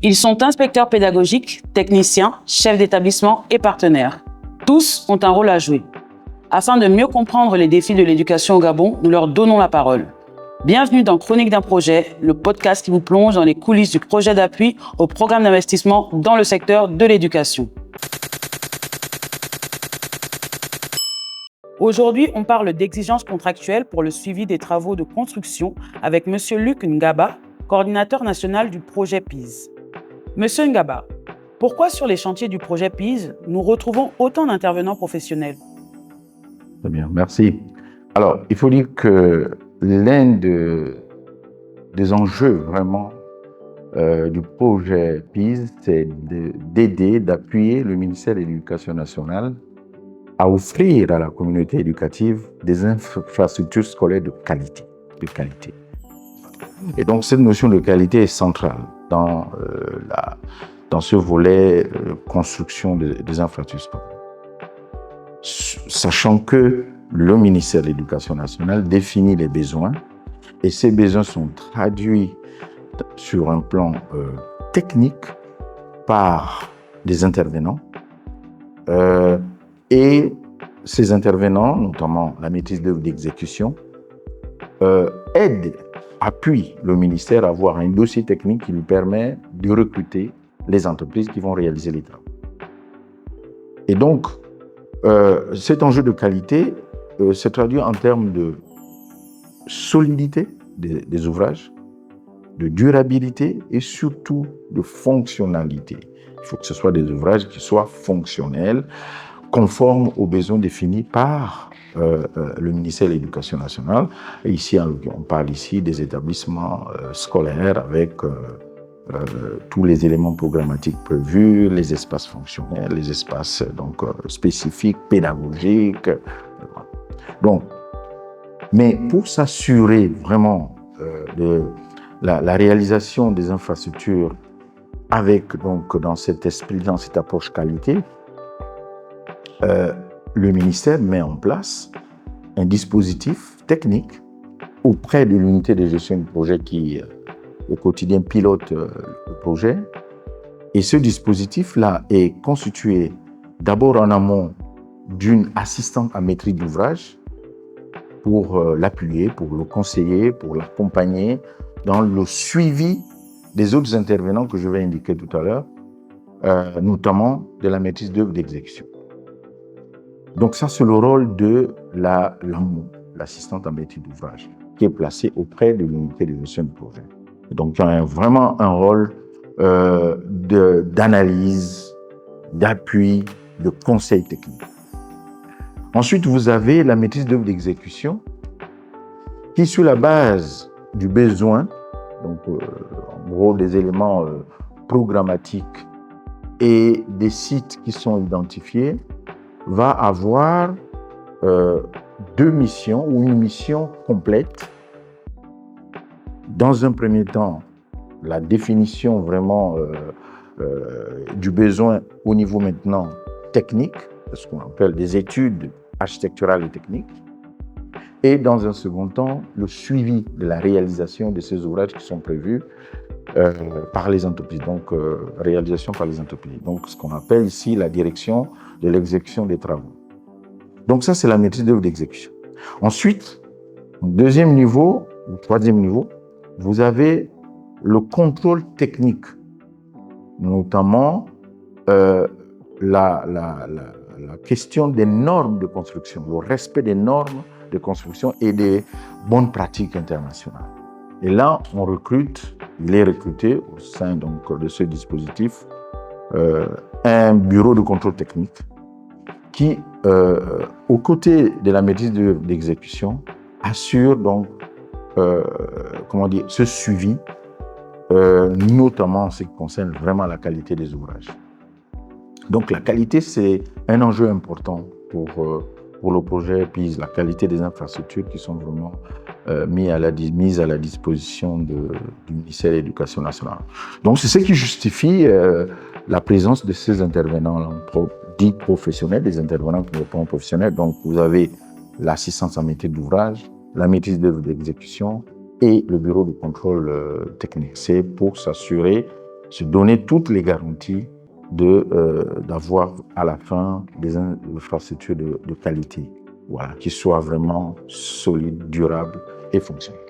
Ils sont inspecteurs pédagogiques, techniciens, chefs d'établissement et partenaires. Tous ont un rôle à jouer. Afin de mieux comprendre les défis de l'éducation au Gabon, nous leur donnons la parole. Bienvenue dans Chronique d'un projet, le podcast qui vous plonge dans les coulisses du projet d'appui au programme d'investissement dans le secteur de l'éducation. Aujourd'hui, on parle d'exigences contractuelles pour le suivi des travaux de construction avec M. Luc Ngaba, coordinateur national du projet PIS. Monsieur Ngaba, pourquoi sur les chantiers du projet PIS, nous retrouvons autant d'intervenants professionnels? Très bien, merci. Alors, il faut dire que l'un des enjeux vraiment du projet PIS, c'est d'aider, d'appuyer le ministère de l'Éducation nationale à offrir à la communauté éducative des infrastructures scolaires de qualité. Et donc, cette notion de qualité est centrale dans ce volet construction des infrastructures scolaires. Sachant que le ministère de l'Éducation nationale définit les besoins et ces besoins sont traduits sur un plan technique par des intervenants et ces intervenants, notamment la maîtrise d'œuvre d'exécution, appuient le ministère à avoir un dossier technique qui lui permet de recruter les entreprises qui vont réaliser les travaux. Et donc, cet enjeu de qualité se traduit en termes de solidité des ouvrages, de durabilité et surtout de fonctionnalité. Il faut que ce soit des ouvrages qui soient fonctionnels, conformes aux besoins définis par le ministère de l'Éducation nationale. Et ici, on parle ici des établissements scolaires avec tous les éléments programmatiques prévus, les espaces fonctionnels, les espaces spécifiques, pédagogiques. Donc, mais pour s'assurer vraiment de la réalisation des infrastructures avec dans cet esprit, dans cette approche qualité, le ministère met en place un dispositif technique auprès de l'unité de gestion du projet qui au quotidien pilote le projet. Et ce dispositif-là est constitué d'abord en amont d'une assistante à maîtrise d'ouvrage pour l'appuyer, pour le conseiller, pour l'accompagner dans le suivi des autres intervenants que je vais indiquer tout à l'heure, notamment de la maîtrise d'œuvre d'exécution. Donc ça, c'est le rôle de l'AMO, l'assistante à maîtrise d'ouvrage, qui est placée auprès de l'unité de gestion du projet. Donc, il y a vraiment un rôle d'analyse, d'appui, de conseil technique. Ensuite, vous avez la maîtrise d'œuvre d'exécution qui, sur la base du besoin, donc en gros des éléments programmatiques et des sites qui sont identifiés, va avoir deux missions ou une mission complète. Dans un premier temps, la définition vraiment du besoin au niveau maintenant technique, ce qu'on appelle des études architecturales et techniques, et dans un second temps, le suivi de la réalisation de ces ouvrages qui sont prévus par les entreprises, donc réalisation par les entreprises. Donc ce qu'on appelle ici la direction de l'exécution des travaux. Donc ça, c'est la maîtrise d'œuvre d'exécution. Ensuite, au deuxième niveau, au troisième niveau, vous avez le contrôle technique, notamment la question des normes de construction, le respect des normes de construction et des bonnes pratiques internationales. Et là, il est recruté au sein donc, de ce dispositif, un bureau de contrôle technique qui, aux côtés de la maîtrise d'exécution, assure donc ce suivi, notamment en ce qui concerne vraiment la qualité des ouvrages. Donc la qualité, c'est un enjeu important pour le projet PIS, la qualité des infrastructures qui sont vraiment mises à la disposition du ministère de l'Éducation nationale. Donc c'est ce qui justifie la présence de ces intervenants dits professionnels, des intervenants qui répondent professionnels. Donc vous avez l'assistance en maîtrise d'ouvrage, la maîtrise d'œuvre d'exécution et le bureau de contrôle technique. C'est pour s'assurer se donner toutes les garanties d'avoir à la fin des infrastructures de qualité, voilà, qui soient vraiment solides, durables et fonctionnelles.